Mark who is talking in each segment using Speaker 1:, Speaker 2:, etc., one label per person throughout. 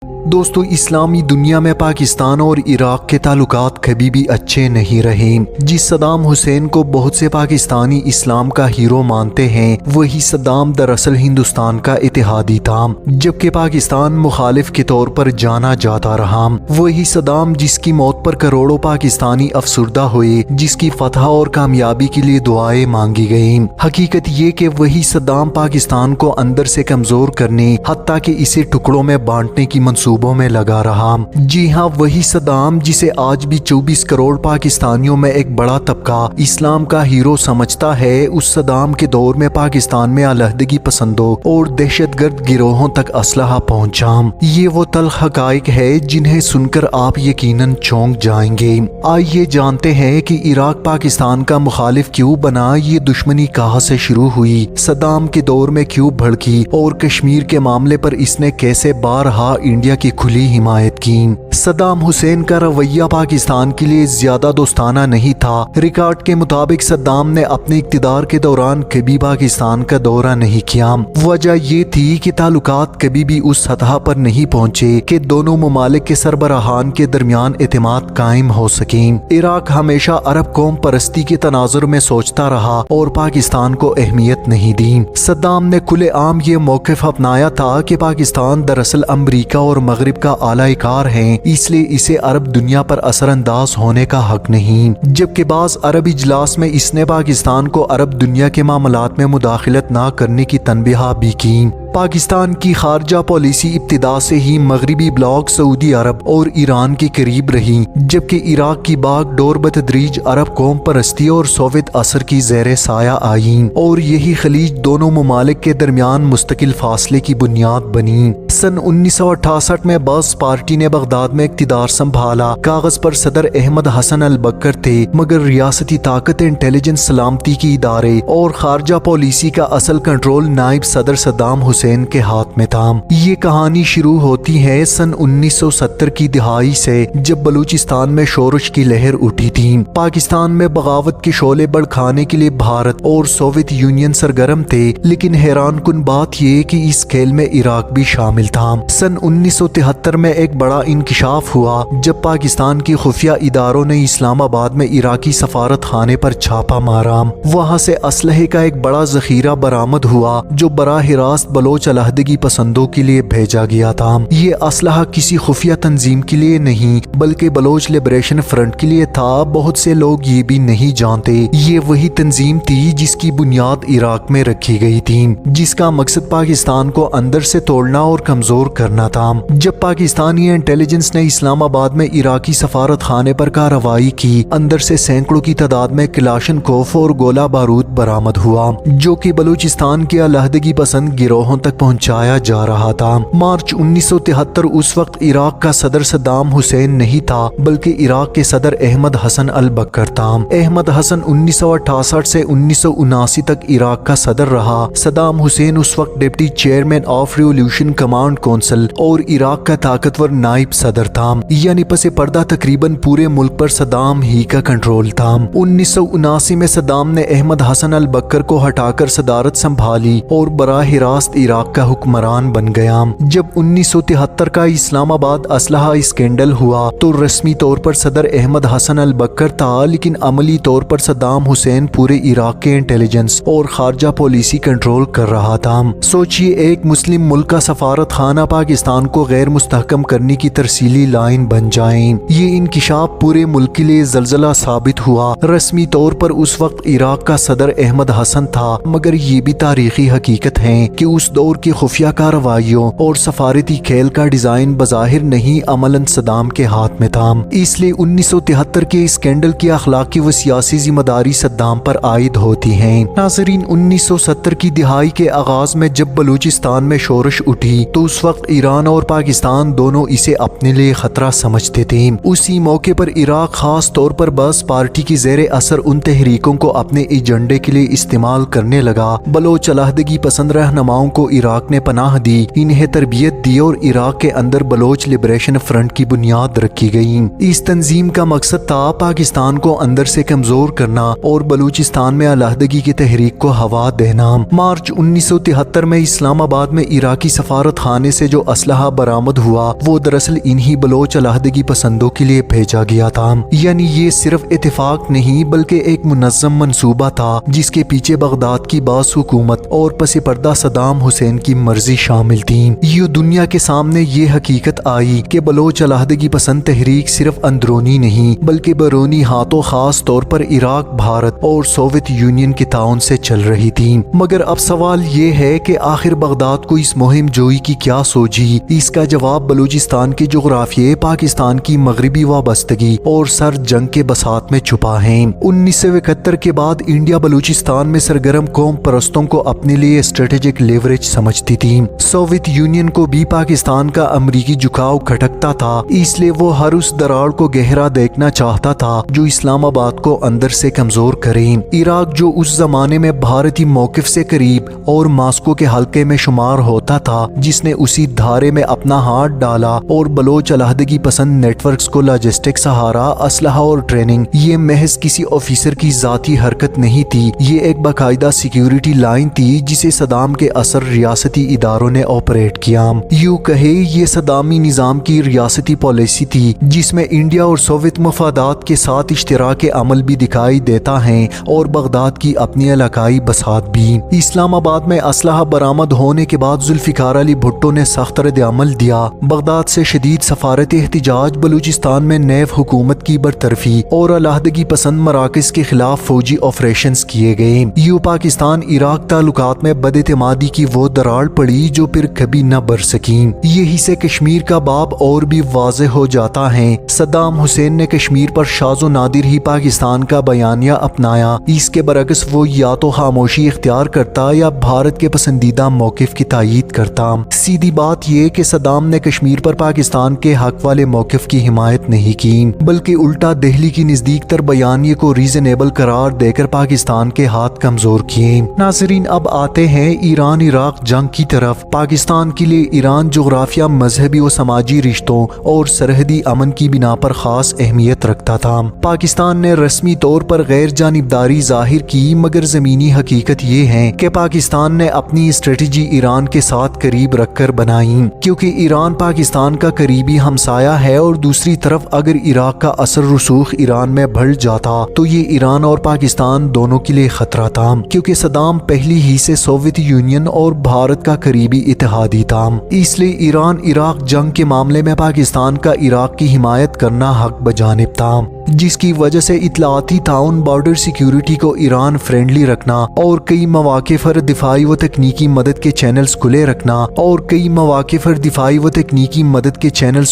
Speaker 1: دوستو، اسلامی دنیا میں پاکستان اور عراق کے تعلقات کبھی بھی اچھے نہیں رہے۔ جس صدام حسین کو بہت سے پاکستانی اسلام کا ہیرو مانتے ہیں، وہی صدام دراصل ہندوستان کا اتحادی تھا، جبکہ پاکستان مخالف کے طور پر جانا جاتا رہا۔ وہی صدام جس کی موت پر کروڑوں پاکستانی افسردہ ہوئے، جس کی فتح اور کامیابی کے لیے دعائیں مانگی گئیں۔ حقیقت یہ کہ وہی صدام پاکستان کو اندر سے کمزور کرنے، حتیٰ کہ اسے ٹکڑوں میں بانٹنے کی منصوبوں میں لگا رہا۔ جی ہاں، وہی صدام جسے آج بھی 24 کروڑ پاکستانیوں میں ایک بڑا طبقہ اسلام کا ہیرو سمجھتا ہے، اس صدام کے دور میں پاکستان میں علیحدگی پسندوں اور دہشت گرد گروہوں تک اسلحہ پہنچا۔ یہ وہ تلخ حقائق ہے جنہیں سن کر آپ یقیناً چونک جائیں گے۔ آئیے جانتے ہیں کہ عراق پاکستان کا مخالف کیوں بنا، یہ دشمنی کہاں سے شروع ہوئی، صدام کے دور میں کیوں بھڑکی، اور کشمیر کے معاملے پر اس نے کیسے بارہا انڈیا کی کھلی حمایت کی۔ صدام حسین کا رویہ پاکستان کے لیے زیادہ دوستانہ نہیں تھا۔ ریکارڈ کے مطابق صدام نے اپنے اقتدار کے دوران کبھی پاکستان کا دورہ نہیں کیا۔ وجہ یہ تھی کہ تعلقات کبھی بھی اس سطح پر نہیں پہنچے کہ دونوں ممالک کے سربراہان کے درمیان اعتماد قائم ہو سکے۔ عراق ہمیشہ عرب قوم پرستی کے تناظر میں سوچتا رہا اور پاکستان کو اہمیت نہیں دی۔ صدام نے کھلے عام یہ موقف اپنایا تھا کہ پاکستان دراصل امریکہ اور مغرب کا اعلی کار ہے، اس لیے اسے عرب دنیا پر اثر انداز ہونے کا حق نہیں۔ جبکہ بعض عرب اجلاس میں اس نے پاکستان کو عرب دنیا کے معاملات میں مداخلت نہ کرنے کی تنبیہ بھی کی۔ پاکستان کی خارجہ پالیسی ابتدا سے ہی مغربی بلاک، سعودی عرب اور ایران کے قریب رہی، جبکہ عراق کی باغ ڈور بتدریج عرب قوم پرستی اور سوویت اثر کی زیر سایہ آئی، اور یہی خلیج دونوں ممالک کے درمیان مستقل فاصلے کی بنیاد بنی۔ سن 1968 میں باس پارٹی نے بغداد میں اقتدار سنبھالا۔ کاغذ پر صدر احمد حسن البکر تھے، مگر ریاستی طاقت، انٹیلیجنس، سلامتی کی ادارے اور خارجہ پالیسی کا اصل کنٹرول نائب صدر صدام حسین کے ہاتھ میں تھا۔ یہ کہانی شروع ہوتی ہے سن 1970 کی دہائی سے، جب بلوچستان میں شورش کی لہر اٹھی تھی۔ پاکستان میں بغاوت کے شعلے بڑھانے کے لیے بھارت اور سوویت یونین سرگرم تھے، لیکن حیران کن بات یہ کہ اس کھیل میں عراق بھی شامل تھا۔ سن 1973 میں ایک بڑا انکشاف ہوا جب پاکستان کی خفیہ اداروں نے اسلام آباد میں عراقی سفارت خانے پر چھاپا مارا۔ وہاں سے اسلحے کا ایک بڑا ذخیرہ برآمد ہوا جو براہ راست بلوچ علیحدگی پسندوں کے لیے بھیجا گیا تھا۔ یہ اسلحہ کسی خفیہ تنظیم کے لیے نہیں بلکہ بلوچ لبریشن فرنٹ کے لیے تھا۔ بہت سے لوگ یہ بھی نہیں جانتے یہ وہی تنظیم تھی جس کی بنیاد عراق میں رکھی گئی تھی، جس کا مقصد پاکستان کو اندر سے توڑنا اور کمزور کرنا تھا۔ جب پاکستانی انٹیلیجنس نے اسلام آباد میں عراقی سفارت خانے پر کارروائی کی، اندر سے سینکڑوں کی تعداد میں کلاشنکوف اور گولہ بارود برآمد ہوا، جو کہ بلوچستان کے علیحدگی پسند گروہوں تک پہنچایا جا رہا تھا۔ مارچ 1973 اس وقت عراق کا صدر صدام حسین نہیں تھا بلکہ عراق کے صدر احمد حسن البکر تھا۔ احمد حسن 1968 سے 1979 تک عراق کا صدر رہا۔ صدام حسین اس وقت deputy chairman of revolution command council اور عراق کا طاقتور نائب صدر تھا، یعنی پس پردہ تقریباً پورے ملک پر صدام ہی کا کنٹرول تھا۔ 1979 میں صدام نے احمد حسن البکر کو ہٹا کر صدارت سنبھالی اور براہ راست عراق کا حکمران بن گیا۔ جب 1973 کا اسلام آباد اسلحہ اسکینڈل ہوا تو رسمی طور پر صدر احمد حسن البکر تھا، لیکن عملی طور پر صدام حسین پورے عراق کے انٹیلیجنس اور خارجہ پالیسی کنٹرول کر رہا تھا۔ سوچئے، ایک مسلم ملک کا سفارت خانہ پاکستان کو غیر مستحکم کرنے کی ترسیلی لائن بن جائیں۔ یہ انکشاف پورے ملک کے لیے زلزلہ ثابت ہوا۔ رسمی طور پر اس وقت عراق کا صدر احمد حسن تھا، مگر یہ بھی تاریخی حقیقت ہے کہ اس دور کی خفیہ کارروائیوں اور سفارتی کھیل کا ڈیزائن بظاہر نہیں عملاً صدام کے ہاتھ میں تھا۔ اس لیے 1973 کے اسکینڈل کی اخلاقی و سیاسی ذمہ داری صدام پر عائد ہوتی ہیں۔ ناظرین، 1970 کی دہائی کے آغاز میں جب بلوچستان میں شورش اٹھی تو اس وقت ایران اور پاکستان دونوں اسے اپنے لیے خطرہ سمجھتے تھے۔ اسی موقع پر عراق خاص طور پر باس پارٹی کی زیر اثر ان تحریکوں کو اپنے ایجنڈے کے لیے استعمال کرنے لگا۔ بلوچ علیحدگی پسند رہنماؤں کو کو عراق نے پناہ دی، انہیں تربیت دی اور عراق کے اندر بلوچ لبریشن فرنٹ کی بنیاد رکھی گئی۔ اس تنظیم کا مقصد تھا پاکستان کو اندر سے کمزور کرنا اور بلوچستان میں علیحدگی کی تحریک کو ہوا دینا۔ مارچ 1973 میں اسلام آباد میں عراقی سفارت خانے سے جو اسلحہ برآمد ہوا وہ دراصل انہی بلوچ علیحدگی پسندوں کے لیے بھیجا گیا تھا۔ یعنی یہ صرف اتفاق نہیں بلکہ ایک منظم منصوبہ تھا جس کے پیچھے بغداد کی باز حکومت اور پس پردہ صدام حسین کی مرضی شامل تھی۔ یہ دنیا کے سامنے یہ حقیقت آئی کہ بلوچ علیحدگی پسند تحریک صرف اندرونی نہیں بلکہ بیرونی ہاتھوں خاص طور پر عراق، بھارت اور سوویت یونین کے تعاون سے چل رہی تھی۔ مگر اب سوال یہ ہے کہ آخر بغداد کو اس مہم جوئی کی کیا سوجی؟ اس کا جواب بلوچستان کے جغرافیے، پاکستان کی مغربی وابستگی اور سرد جنگ کے بساط میں چھپا ہے۔ 1971 کے بعد انڈیا بلوچستان میں سرگرم قوم پرستوں کو اپنے لیے اسٹریٹجک لیوریج سمجھتی تھی۔ سوویت یونین کو بھی پاکستان کا امریکی جھکاؤ کھٹکتا تھا، اس لیے وہ ہر اس دراڑ کو گہرا دیکھنا چاہتا تھا جو اسلام آباد کو اندر سے کمزور کرے۔ عراق جو اس زمانے میں بھارتی موقف سے قریب اور ماسکو کے حلقے میں شمار ہوتا تھا، جس نے اسی دھارے میں اپنا ہاتھ ڈالا اور بلوچ علیحدگی پسند نیٹ ورکس کو لاجسٹک سہارا، اسلحہ اور ٹریننگ، یہ محض کسی آفیسر کی ذاتی حرکت نہیں تھی، یہ ایک باقاعدہ سیکیورٹی لائن تھی جسے صدام کے اثر ریاستی اداروں نے آپریٹ کیا۔ یوں کہے یہ صدامی نظام کی ریاستی پالیسی تھی جس میں انڈیا اور سوویت مفادات کے ساتھ اشتراک عمل بھی دکھائی دیتا ہے اور بغداد کی اپنی علاقائی بساط بھی۔ اسلام آباد میں اسلحہ برآمد ہونے کے بعد ذوالفقار علی بھٹو نے سخت رد عمل دیا۔ بغداد سے شدید سفارت احتجاج، بلوچستان میں نیب حکومت کی برطرفی اور علیحدگی پسند مراکز کے خلاف فوجی آپریشنز کیے گئے۔ یوں پاکستان عراق تعلقات میں بد اعتمادی کی وہ دراڑ پڑی جو پھر کبھی نہ بھر سکی۔ یہی سے کشمیر کا باب اور بھی واضح ہو جاتا ہے۔ صدام حسین نے کشمیر پر شاذ و نادر ہی پاکستان کا بیانیہ اپنایا، اس کے برعکس وہ یا تو خاموشی اختیار کرتا یا بھارت کے پسندیدہ موقف کی تائید کرتا۔ سیدھی بات یہ کہ صدام نے کشمیر پر پاکستان کے حق والے موقف کی حمایت نہیں کی بلکہ الٹا دہلی کی نزدیک تر بیانیے کو ریزنیبل قرار دے کر پاکستان کے ہاتھ کمزور کیے۔ ناظرین اب آتے ہیں ایران عراق جنگ کی طرف۔ پاکستان کے لیے ایران جغرافیہ، مذہبی و سماجی رشتوں اور سرحدی امن کی بنا پر خاص اہمیت رکھتا تھا۔ پاکستان نے رسمی طور پر غیر جانبداری ظاہر کی مگر زمینی حقیقت یہ ہے کہ پاکستان نے اپنی اسٹریٹجی ایران کے ساتھ قریب رکھ کر بنائی، کیونکہ ایران پاکستان کا قریبی ہمسایہ ہے اور دوسری طرف اگر عراق کا اثر رسوخ ایران میں بڑھ جاتا تو یہ ایران اور پاکستان دونوں کے لیے خطرہ تھا، کیونکہ صدام پہلی ہی سے سوویت یونین اور بھارت کا قریبی اتحادی تھا۔ اس لیے ایران عراق جنگ کے معاملے میں پاکستان کا عراق کی حمایت کرنا حق بجانب تھا، جس کی وجہ سے اطلاعاتی تعاون، بارڈر سیکیورٹی کو ایران فرینڈلی رکھنا اور کئی مواقع پر دفاعی و تکنیکی مدد کے چینلز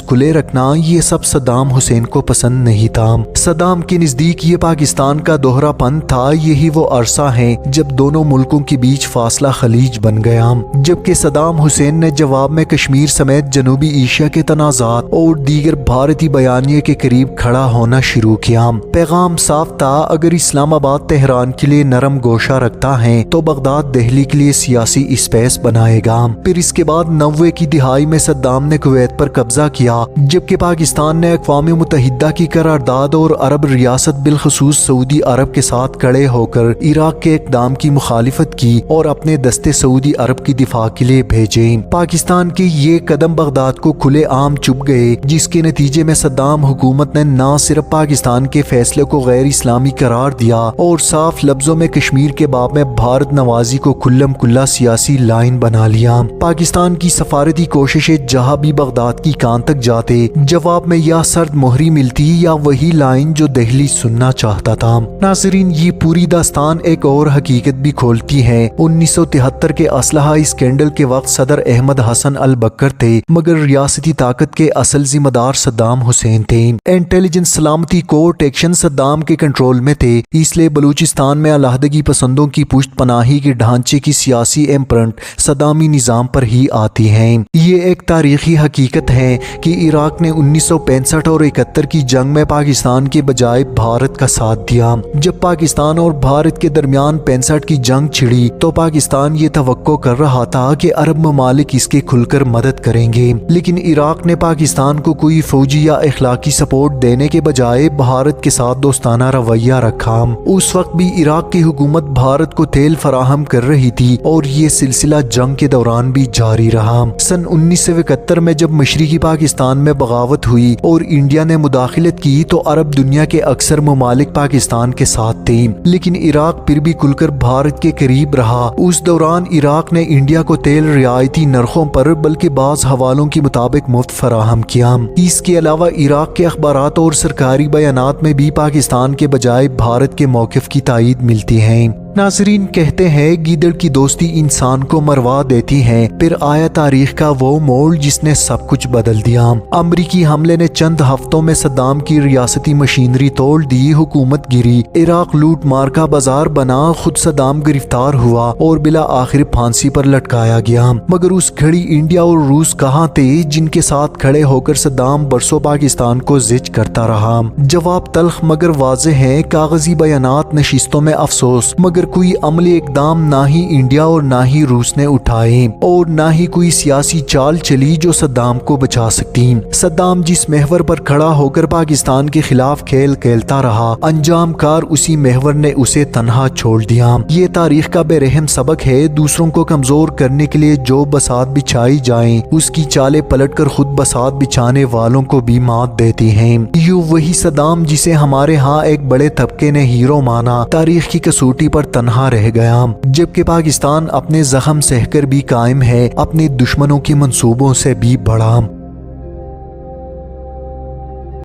Speaker 1: کھلے رکھنا یہ سب صدام حسین کو پسند نہیں تھا۔ صدام کے نزدیک یہ پاکستان کا دوہرا پن تھا، یہی وہ عرصہ ہے جب دونوں ملکوں کے بیچ فاصلہ خلیج بن گیا، جبکہ صدام حسین نے جواب میں کشمیر سمیت جنوبی ایشیا کے تنازعات اور دیگر بھارتی بیانیے کے قریب کھڑا ہونا شروع کیا۔ پیغام صاف تھا، اگر اسلام آباد تہران کے لیے نرم گوشہ رکھتا ہے تو بغداد دہلی کے لیے سیاسی اسپیس بنائے گا۔ پھر اس کے بعد 90 کی دہائی میں صدام نے کویت پر قبضہ کیا، جبکہ پاکستان نے اقوام متحدہ کی قرارداد اور عرب ریاست بالخصوص سعودی عرب کے ساتھ کھڑے ہو کر عراق کے اقدام کی مخالفت کی اور اپنے دستے سعودی عرب کی دفاع کے لیے بھیجے۔ پاکستان کے یہ قدم بغداد کو کھلے عام چبھ گئے، جس کے نتیجے میں صدام حکومت نے نہ صرف پاکستان کے فیصلے کو غیر اسلامی قرار دیا اور صاف لفظوں میں کشمیر کے باب میں بھارت نوازی کو کھلم کھلا سیاسی لائن بنا لیا۔ پاکستان کی سفارتی کوششیں جہاں بھی بغداد کی کان تک جاتے، جواب میں یا سرد مہری ملتی یا وہی لائن جو دہلی سننا چاہتا تھا۔ ناظرین یہ پوری داستان ایک اور حقیقت بھی کھولتی ہے۔ 1973 کے اسلحہ اسکینڈل کے وقت صدر احمد حسن البکر تھے، مگر ریاستی طاقت کے اصل ذمہ دار صدام حسین تھے۔ انٹیلیجنس سلامتی کوٹ ایکشن صدام کے کنٹرول میں تھے، اس لیے بلوچستان میں علیحدگی پسندوں کی پشت پناہی کے ڈھانچے کی سیاسی امپرنٹ صدامی نظام پر ہی آتی ہیں۔ یہ ایک تاریخی حقیقت ہے کہ عراق نے 1965 اور 71 کی جنگ میں پاکستان کے بجائے بھارت کا ساتھ دیا۔ جب پاکستان اور بھارت کے درمیان 65 کی جنگ چھڑی تو پاکستان یہ توقع کر رہا تھا کہ عرب ممالک اس کے کھل کر مدد کریں گے، لیکن عراق نے پاکستان کو کوئی فوجی یا اخلاقی سپورٹ دینے کے بجائے بھارت کے ساتھ دوستانہ رویہ رکھا۔ اس وقت بھی عراق کی حکومت بھارت کو تیل فراہم کر رہی تھی اور یہ سلسلہ جنگ کے دوران بھی جاری رہا۔ سن 1971 میں جب مشرقی پاکستان میں بغاوت ہوئی اور انڈیا نے مداخلت کی تو عرب دنیا کے اکثر ممالک پاکستان کے ساتھ تھے، لیکن عراق پھر بھی کھل کر بھارت کے قریب رہا۔ اس دوران عراق نے انڈیا کو تیل رعایتی نرخوں پر بلکہ بعض حوالوں کے مطابق مفت فراہم کیا۔ اس کے علاوہ عراق کے اخبارات اور سرکاری بیانات میں بھی پاکستان کے بجائے بھارت کے موقف کی تائید ملتی ہے۔ ناظرین کہتے ہیں گیدڑ کی دوستی انسان کو مروا دیتی ہے، پھر آیا تاریخ کا وہ موڑ جس نے سب کچھ بدل دیا۔ امریکی حملے نے چند ہفتوں میں صدام کی ریاستی مشینری توڑ دی، حکومت گری، عراق لوٹ مار کا بازار بنا، خود صدام گرفتار ہوا اور بلا آخر پھانسی پر لٹکایا گیا۔ مگر اس گھڑی انڈیا اور روس کہاں تھے جن کے ساتھ کھڑے ہو کر صدام برسوں پاکستان کو زج کرتا رہا؟ جواب تلخ مگر واضح ہے، کاغذی بیانات، نشستوں میں افسوس، مگر کوئی عملی اقدام نہ ہی انڈیا اور نہ ہی روس نے اٹھائے، اور نہ ہی کوئی سیاسی چال چلی جو صدام کو بچا سکتی۔ صدام جس محور پر کھڑا ہو کر پاکستان کے خلاف کھیل کھیلتا رہا، انجام کار اسی محور نے اسے تنہا چھوڑ دیا۔ یہ تاریخ کا بے رحم سبق ہے، دوسروں کو کمزور کرنے کے لیے جو بساط بچھائی جائیں اس کی چالیں پلٹ کر خود بساط بچھانے والوں کو بھی مات دیتی ہیں۔ یوں وہی صدام جسے ہمارے ہاں ایک بڑے طبقے نے ہیرو مانا، تاریخ کی کسوٹی پر تنہا رہ گیا، جبکہ پاکستان اپنے زخم سہ کر بھی قائم ہے، اپنے دشمنوں کے منصوبوں سے بھی بڑا۔